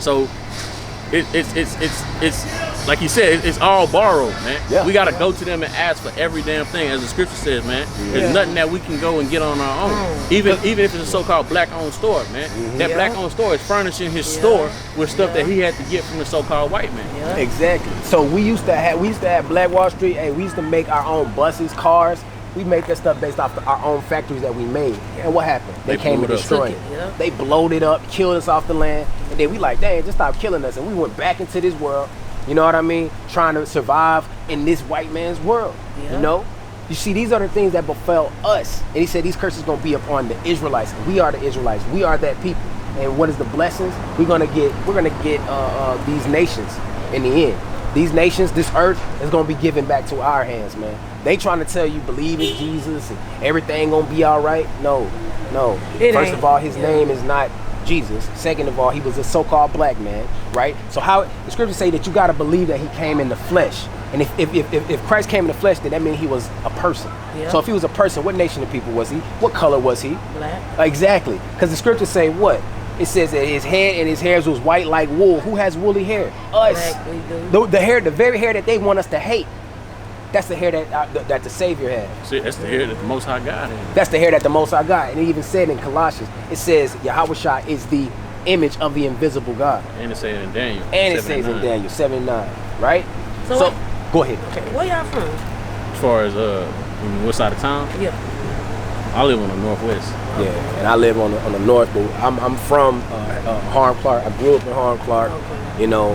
So it's like you said, it's all borrowed, man. Yeah. We gotta go to them and ask for every damn thing, as the scripture says, man. There's nothing that we can go and get on our own. Even if it's a so-called black-owned store, man. That black-owned store is furnishing his store with stuff that he had to get from the so-called white man. Exactly. So we used to have Black Wall Street. Hey, we used to make our own buses, cars. We make that stuff based off our own factories that we made. And what happened? They came and destroyed it. They blowed it up, killed us off the land. And then we like, dang, just stop killing us. And we went back into this world, you know what I mean? Trying to survive in this white man's world, you know? You see, these are the things that befell us. And he said these curses going to be upon the Israelites. We are the Israelites. We are that people. And what is the blessings? We're gonna get these nations in the end. These nations, this earth is gonna be given back to our hands, man. They trying to tell you believe in Jesus and everything gonna be all right. No. First of all, his name is not Jesus. Second of all, he was a so-called black man, right? So how the scriptures say that you gotta believe that he came in the flesh. And if Christ came in the flesh, then that means he was a person. Yeah. So if he was a person, what nation of people was he? What color was he? Black. Exactly. Because the scriptures say what? It says that his head and his hairs was white like wool. Who has woolly hair? Us. Black, we do. The hair, the very hair that they want us to hate. That's the hair that the Savior had. See, that's the hair that the Most High God had. That's the hair that the Most High God. And it even said in Colossians, it says Yahushua is the image of the invisible God. And it says in Daniel. And it says in Daniel 7:9, right? So go ahead. Okay, where y'all from? As far as what side of town? Yeah. I live on the northwest. Yeah, and I live on the north, but I'm from Harlem Clark. I grew up in Harlem Clark. Okay. You know,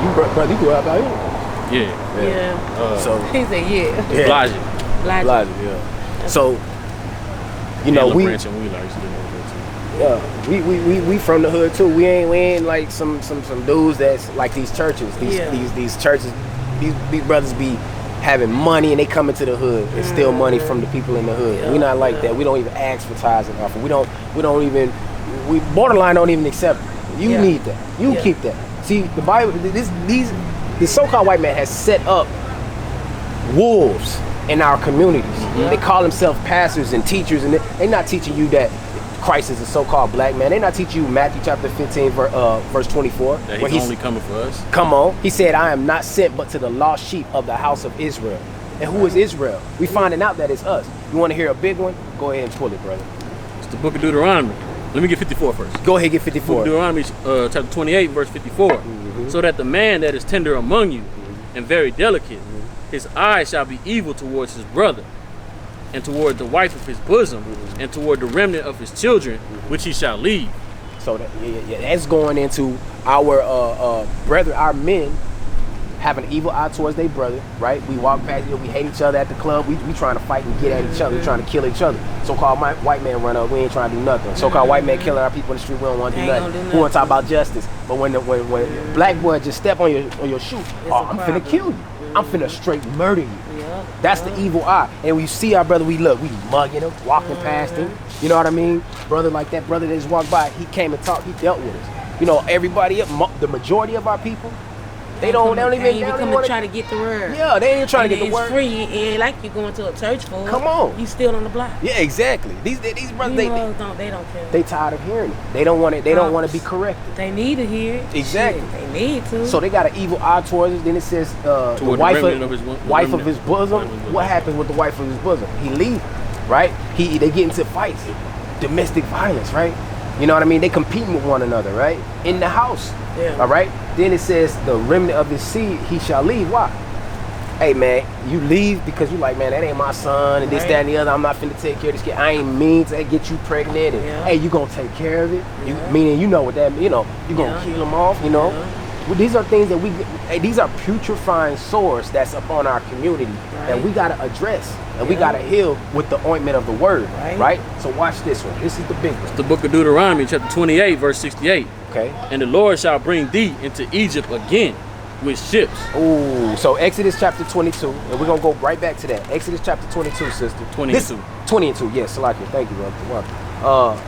you grew up out here? Yeah. So he said yeah. Logic. Yeah. So, you know, we from the hood too. We ain't like some dudes that's like these churches. These churches, these brothers be having money and they come into the hood and steal money from the people in the hood. We not like that. We don't even ask for tithes and offering. We borderline don't even accept it. You need that. You keep that. See, the Bible, the so-called white man has set up wolves in our communities. They call themselves pastors and teachers, and they're not teaching you that Christ is a so-called black man. They're not teaching you Matthew chapter 15, verse 24. That he's only coming for us. Come on. He said, I am not sent but to the lost sheep of the house of Israel. And who is Israel? We finding out that it's us. You want to hear a big one? Go ahead and pull it, brother. It's the book of Deuteronomy. Let me get 54 first. Go ahead, get 54. Deuteronomy chapter 28, verse 54. So that the man that is tender among you and very delicate, his eye shall be evil towards his brother, and toward the wife of his bosom, and toward the remnant of his children, which he shall leave. So that's going into our brother, our men have an evil eye towards their brother, right? We walk past, we hate each other at the club. We trying to fight and get at each other. We trying to kill each other. So-called white man run up, we ain't trying to do nothing. So-called white man killing our people in the street, we don't want to do nothing. We want to talk about justice. But when black boy just step on your shoe, I'm finna kill you. I'm finna straight murder you. That's the evil eye. And when you see our brother, we mugging him, walking past him. You know what I mean? Brother like that, brother that just walked by, he came and talked, he dealt with us. You know, everybody, the majority of our people, they don't even come and try to get the word. Yeah, they ain't trying to get the word. It's free. It ain't like you going to a church for it. Come on. You still on the block. Yeah, exactly. These brothers, they don't care. They tired of hearing it. They don't want it. They don't want to be corrected. They need to hear it. Exactly. Shit, they need to. So they got an evil eye towards us. Then it says the wife of his bosom. What happens with the wife of his bosom? He leaves, right? They get into fights, domestic violence, right? You know what I mean? They competing with one another, right? In the house. Yeah. All right? Then it says the remnant of his seed, he shall leave. Why? Hey, man, you leave because you like, man, that ain't my son and this, that, and the other. I'm not finna take care of this kid. I ain't mean to get you pregnant. And, hey, you gonna take care of it. Meaning, you know what that means. You know, you gonna kill him off, you know. Well, these are things that these are putrefying sores that's upon our community that we gotta address. And we gotta heal with the ointment of the word, right? So watch this one. This is the big one. It's the book of Deuteronomy, chapter 28, verse 68. Okay. And the Lord shall bring thee into Egypt again with ships. Ooh, so Exodus chapter 22, and we're gonna go right back to that. Exodus chapter 22, sister. 20 and 2. 20 and 2, yes, Salakia. Thank you, brother.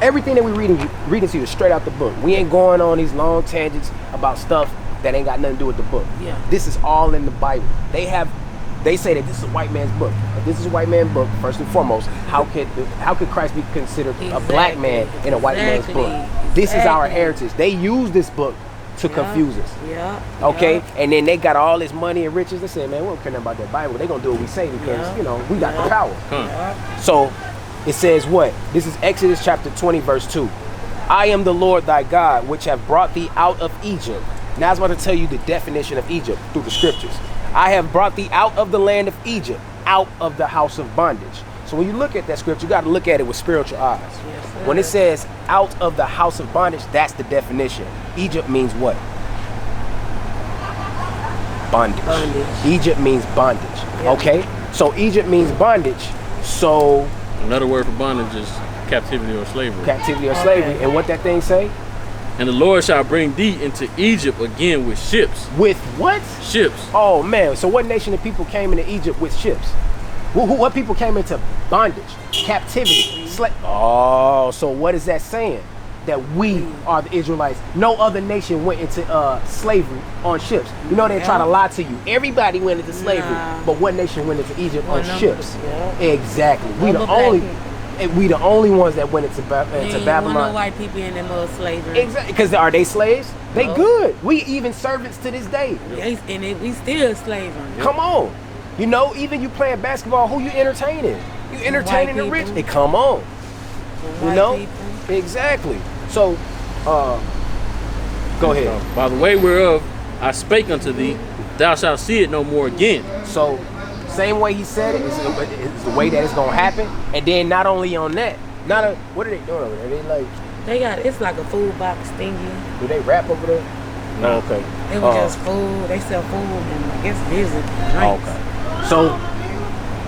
Everything that we reading to you is straight out the book. We ain't going on these long tangents about stuff that ain't got nothing to do with the book. Yeah. This is all in the Bible. They say that this is a white man's book. If this is a white man's book, first and foremost, how could Christ be considered a black man in a white man's book? This is our Exactly. heritage. They use this book to confuse us. Yeah. Okay, Yeah. and then they got all this money and riches. They say, man, we don't care nothing about that Bible. They gonna do what we say because Yeah. you know we got the power. Huh. So it says what? This is Exodus chapter 20, verse 2. I am the Lord thy God, which have brought thee out of Egypt. Now I was about to tell you the definition of Egypt through the scriptures. I have brought thee out of the land of Egypt, out of the house of bondage. So when you look at that scripture, you got to look at it with spiritual eyes. Yes, sir. When it says out of the house of bondage, that's the definition. Egypt means what? Bondage. Bondage. Egypt means bondage. Yeah. Okay? So Egypt means bondage. So Another word for bondage is captivity or slavery. captivity or slavery. Okay. And what that thing say? And the Lord shall bring thee into Egypt again with ships. With what? Ships. Oh man, so what nation of people came into Egypt with ships? What people came into bondage, captivity, oh, so what is that saying? That we are the Israelites. No other nation went into slavery on ships. You know they try to lie to you. Everybody went into slavery, Nah. but what nation went into Egypt on ships? Yeah. Exactly. We the Number black only, people. we the only ones that went into, Ain't into no Babylon. white people in that little slavery. Exactly. Because are they slaves? They No. good. We even servants to this day. We still slavery. Come on. You know, even you playing basketball, who you entertaining? You entertaining the rich. people. Hey, come on. You White know? people. Exactly. So, go ahead. By the way whereof I spake unto thee, thou shalt see it no more again. So, same way he said it, it's the way that it's gonna happen. And then not only on that, what are they doing over there? They like, It's like a food box thingy. do they rap over there? No. Oh, okay. It was just food. They sell food and I guess music. Drinks. Okay. So,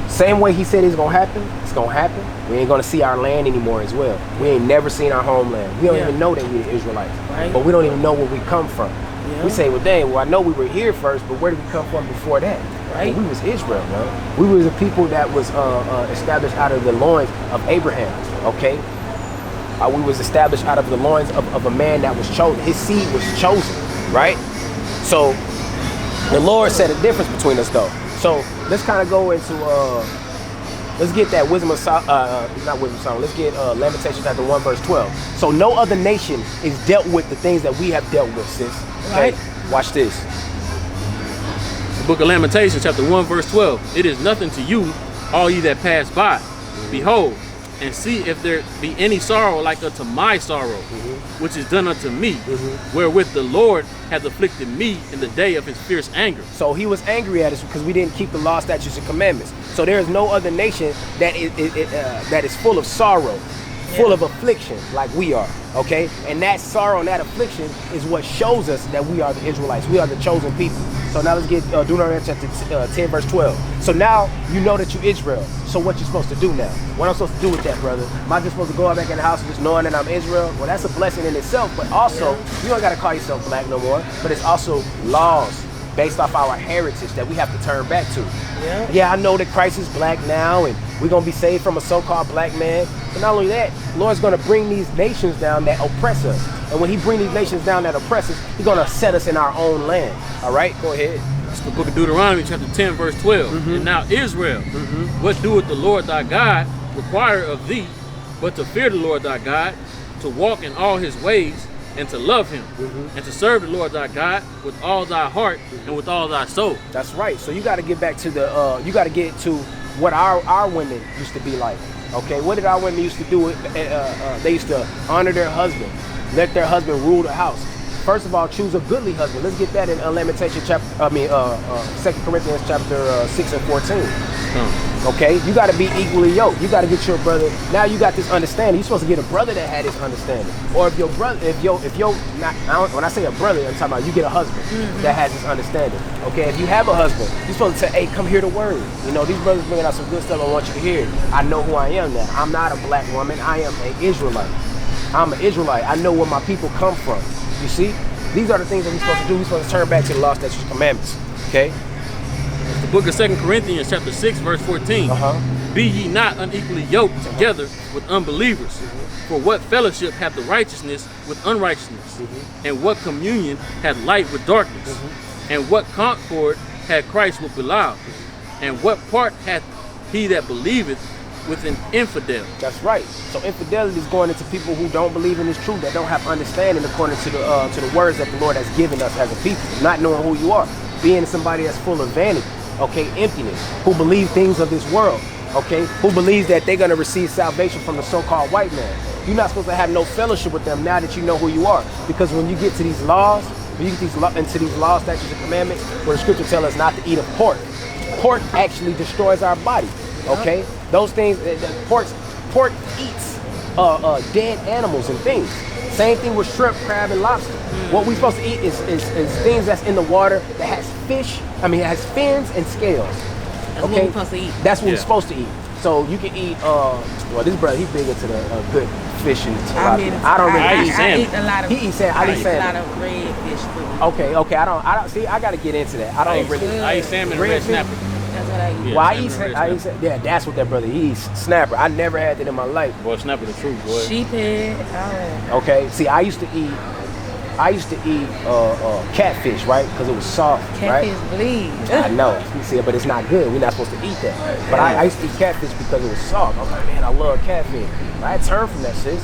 same way he said it's gonna happen, it's gonna happen. We ain't gonna see our land anymore as well. We ain't never seen our homeland. We don't Yeah. even know that we're the Israelites. Right. But we don't even know where we come from. Yeah. We say, well, dang, well, I know we were here first, but where did we come from before that? Right. Well, we was Israel, man. We was a people that was established out of the loins of Abraham, okay? We was established out of the loins of a man that was chosen. His seed was chosen, right? So, the Lord said a difference between us, though. So let's kind of go into let's get that wisdom of not wisdom of Solomon. Let's get Lamentations chapter 1 verse 12. So no other nation is dealt with the things that we have dealt with, sis. Okay? Right. Watch this. The book of Lamentations, chapter 1, verse 12. It is nothing to you, all ye that pass by. Behold, and see if there be any sorrow like unto my sorrow, which is done unto me, wherewith the Lord hath afflicted me in the day of his fierce anger. So he was angry at us because we didn't keep the law, statutes, and commandments. So there is no other nation that is full of sorrow, full of affliction like we are, okay? And that sorrow and that affliction is what shows us that we are the Israelites. We are the chosen people. So now let's get Deuteronomy chapter 10, verse 12. So now you know that you're Israel. So what you supposed to do now? What I'm supposed to do with that, brother? Am I just supposed to go back in the house and just knowing that I'm Israel? Well, that's a blessing in itself, but also, you don't got to call yourself black no more, but it's also laws based off our heritage that we have to turn back to. Yeah. Yeah, I know that Christ is black now, and we're going to be saved from a so-called black man. But not only that, the Lord's going to bring these nations down that oppress us. And when he brings these nations down that oppress us, he's going to set us in our own land. All right? Go ahead. It's the book of Deuteronomy, chapter 10, verse 12. And now Israel, what doeth the Lord thy God require of thee, but to fear the Lord thy God, to walk in all his ways, and to love him, and to serve the Lord thy God with all thy heart and with all thy soul. That's right. So you got to get back to the, you got to get to what our women used to be like. Okay, what did our women used to do? They used to honor their husband, let their husband rule the house. First of all, choose a goodly husband. Let's get that in Lamentations chapter, 2 Corinthians chapter 6 and 14. Okay, you got to be equally yoked. You got to get your brother. Now you got this understanding. You're supposed to get a brother that had this understanding. Or if your brother, when I say a brother, I'm talking about you get a husband that has this understanding. Okay, if you have a husband, you're supposed to say, hey, come hear the word. You know, these brothers bringing out some good stuff. I want you to hear it. I know who I am now. I'm not a black woman. I am an Israelite. I'm an Israelite. I know where my people come from. You see? These are the things that we're supposed to do. We're supposed to turn back to the law, statutes, and commandments. Okay? It's the book of 2 Corinthians, chapter 6, verse 14. Be ye not unequally yoked together with unbelievers. For what fellowship hath the righteousness with unrighteousness? And what communion hath light with darkness? And what concord hath Christ with Belial? And what part hath he that believeth with an infidel. That's right. So infidelity is going into people who don't believe in this truth, that don't have understanding according to the words that the Lord has given us as a people, not knowing who you are, being somebody that's full of vanity, okay, emptiness, who believe things of this world, okay, who believes that they're going to receive salvation from the so-called white man. You're not supposed to have no fellowship with them now that you know who you are, because when you get to these laws, when you get into these laws, statutes, and commandments, where the scripture tells us not to eat of pork. Pork actually destroys our body. Okay, those things. Pork eats dead animals and things. Same thing with shrimp, crab, and lobster. What we're supposed to eat is things that's in the water that has fish. I mean, it has fins and scales. That's what we're supposed to eat. That's what we're supposed to eat. So you can eat. Well, this brother, he's big into the good fish and tilapia. I don't really eat salmon. I eat a lot of. He eats salmon. I eat salmon. A lot of red fish too. Okay. I don't see. I got to get into that. I eat salmon and red snapper. That's what I eat. Yeah, well, I eat. Yeah, that's what that brother. He eats snapper. I never had that in my life. Boy, snapper the truth, boy. Sheephead. Okay. See, I used to eat catfish, right? Because it was soft, catfish right? bleed. I know. You see, but it's not good. We're not supposed to eat that. But I used to eat catfish because it was soft. I was like, man, I love catfish. But I turned from that, sis.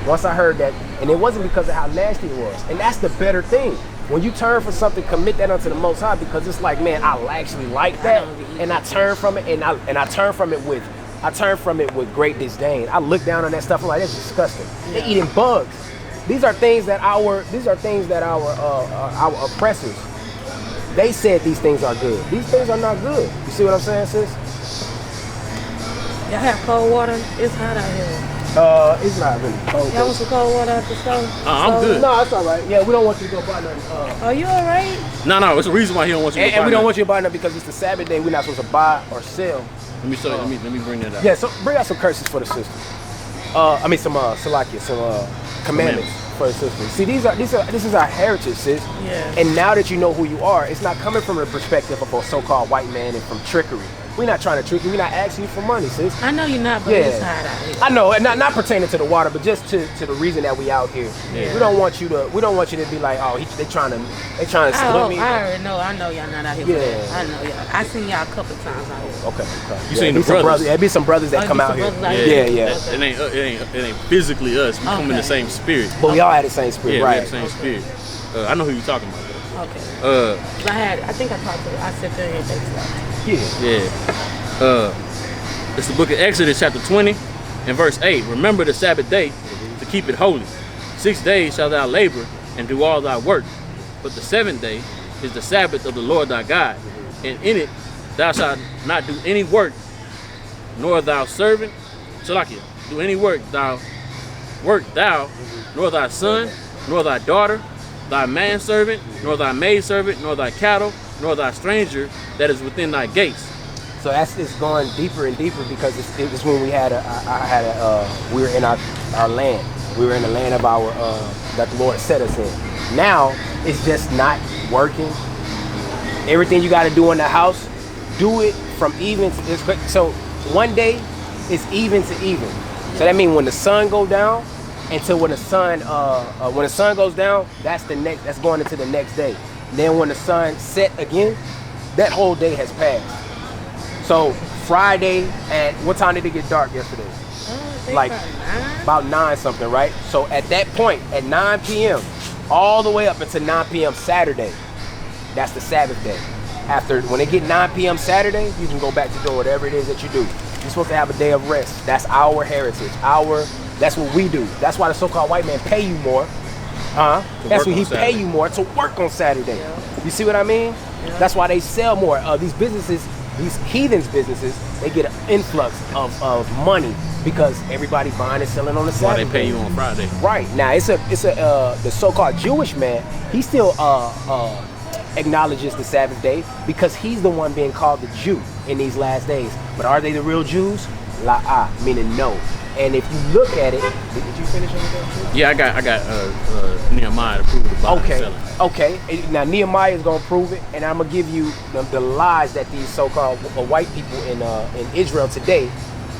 Once I heard that, and it wasn't because of how nasty it was. And that's the better thing. When you turn from something, commit that unto the Most High, because it's like, man, I actually like that, and I turn from it, and I turn from it with great disdain. I look down on that stuff. I'm like, that's disgusting. They're eating bugs. These are things that our oppressors, they said these things are good. These things are not good. You see what I'm saying, sis? Y'all have cold water? It's hot out here. It's not really cold. Y'all want some cold water at the stove? I'm good. No, it's all right. Yeah, we don't want you to go buy nothing. Are you all right? No, it's the reason why he don't want you to buy And we don't nothing. want you to buy nothing because it's the Sabbath day. We're not supposed to buy or sell. Let me show you. Let me bring that up. Yeah, so bring out some curses for the sister. Some Salakia, some commandments for the sister. See, this is our heritage, sis. Yeah. And now that you know who you are, it's not coming from the perspective of a so-called white man and from trickery. We're not trying to trick you. We're not asking you for money, sis. I know you're not, but it's hot out here. I know, and not pertaining to the water, but just to the reason that we out here. Yeah. We don't want you to be like, oh, they trying to split me. I already know. I know y'all not out here for that. I know y'all. I seen y'all a couple times out here. Okay. You seen the brothers? There be some brothers that come out here. Yeah. It ain't physically us. We come in the same spirit. But we all had the same spirit, Yeah, right? we have the same spirit. I know who you're talking about. Okay. Uh, I think I talked to you. I said there and they stuff. Yeah. It's the book of Exodus chapter 20 and verse 8. Remember the Sabbath day to keep it holy. 6 days shalt thou labor and do all thy work. But the 7th day is the Sabbath of the Lord thy God. And in it thou shalt not do any work, nor thou servant, Salakia, do any work thou, nor thy son, nor thy daughter, thy manservant, nor thy maidservant, nor thy cattle, nor thy stranger that is within thy gates. So that's just going deeper and deeper because it's when we had we were in our land. We were in the land of our that the Lord set us in. Now it's just not working. Everything you got to do in the house, do it from even. So one day it's even to even. So that means when the sun go down until when the sun goes down, that's going into the next day. Then when the sun set again, that whole day has passed. So Friday at what time did it get dark yesterday? Like about 9 something, right? So at that point, at 9 p.m., all the way up until 9 p.m. Saturday, that's the Sabbath day. When it get 9 p.m. Saturday, you can go back to do whatever it is that you do. You're supposed to have a day of rest. That's our heritage. That's what we do. That's why the so-called white man pay you more. That's why he pay you more to work on Saturday. Yeah. You see what I mean? Yeah. That's why they sell more. These businesses, these heathens businesses, they get an influx of money because everybody buying and selling on the Saturday. Why they pay you on Friday? Right. Now the so-called Jewish man, he still acknowledges the Sabbath day because he's the one being called the Jew in these last days. But are they the real Jews? La-ah, meaning no. And if you look at it, did you finish on that? Yeah, I got Nehemiah to prove it about selling. Okay. Now Nehemiah is gonna prove it, and I'm gonna give you the lies that these so-called white people in Israel today,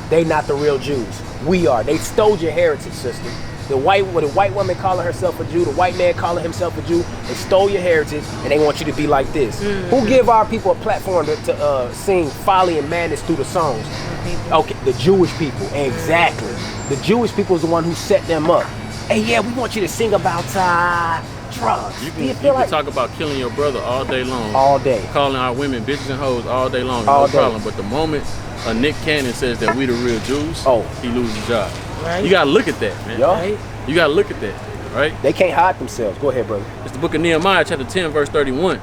they not the real Jews. We are. They stole your heritage, sister. The white woman calling herself a Jew, the white man calling himself a Jew, they stole your heritage, and they want you to be like this. Mm-hmm. Who give our people a platform to sing folly and madness through the songs? people. Okay, the Jewish people, exactly. The Jewish people is the one who set them up. Hey, yeah, we want you to sing about drugs. You Do you can feel like talk about killing your brother all day long. all day? Calling our women bitches and hoes all day long. All No day. problem. But the moment a Nick Cannon says that we the real Jews, he loses his job. Right. You gotta look at that, man. Yo. Right. You gotta look at that, right? They can't hide themselves. Go ahead, brother. It's the book of Nehemiah, chapter 10, verse 31.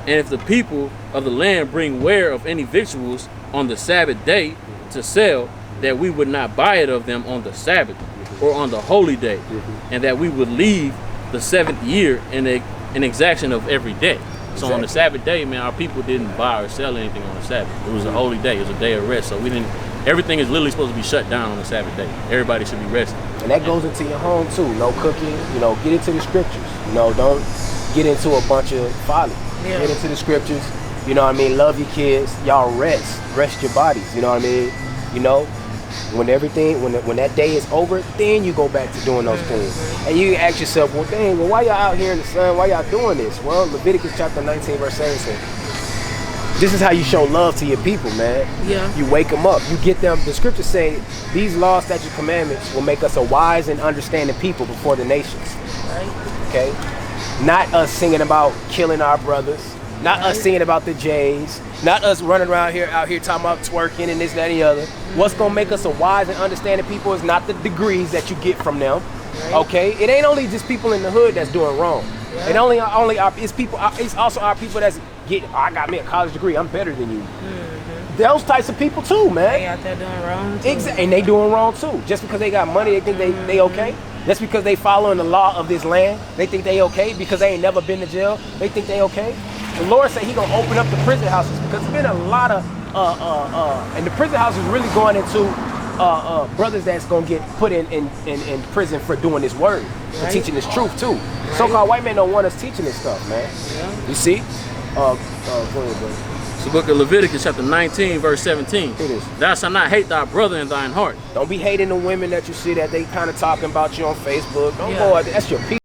And if the people of the land bring ware of any victuals on the Sabbath day to sell, that we would not buy it of them on the Sabbath or on the holy day, and that we would leave the 7th year in an exaction of every day. So on the Sabbath day, man, our people didn't buy or sell anything on the Sabbath. It was a holy day. It was a day of rest. So we didn't. Everything is literally supposed to be shut down on the Sabbath day. Everybody should be resting. And that goes into your home too. No cooking. You know, get into the scriptures. You know, don't get into a bunch of folly. Yeah. Get into the scriptures. You know what I mean? Love your kids. Y'all rest your bodies. You know what I mean? You know, when everything, when that day is over, then you go back to doing those things. And you ask yourself, well, dang, well, why y'all out here in the sun? Why y'all doing this? Well, Leviticus chapter 19, verse 17. This is how you show love to your people, man. Yeah. You wake them up. You get them. The scriptures say these laws, statutes, commandments will make us a wise and understanding people before the nations. Right. Okay? Not us singing about killing our brothers. Not us singing about the J's. Not us running around here, out here talking about twerking and this, that, and the other. What's gonna make us a wise and understanding people is not the degrees that you get from them. Right. Okay? It ain't only just people in the hood that's doing wrong. Right. It only it's people. It's also our people that's I got me a college degree. I'm better than you. Those types of people too, man. They out there doing wrong too. Exactly, and they doing wrong too. Just because they got money, they think they okay. Just because they following the law of this land, they think they okay. Because they ain't never been to jail, they think they okay. The Lord said He gonna open up the prison houses because there's been a lot of and the prison house is really going into brothers that's gonna get put in prison for doing this word, for teaching this truth too. Right. So-called white men don't want us teaching this stuff, man. Yeah. You see? Go ahead, brother. It's the book of Leviticus, chapter 19, verse 17. It is. Thou shalt not hate thy brother in thine heart. Don't be hating the women that you see that they kind of talking about you on Facebook. Don't go out there. That's your people.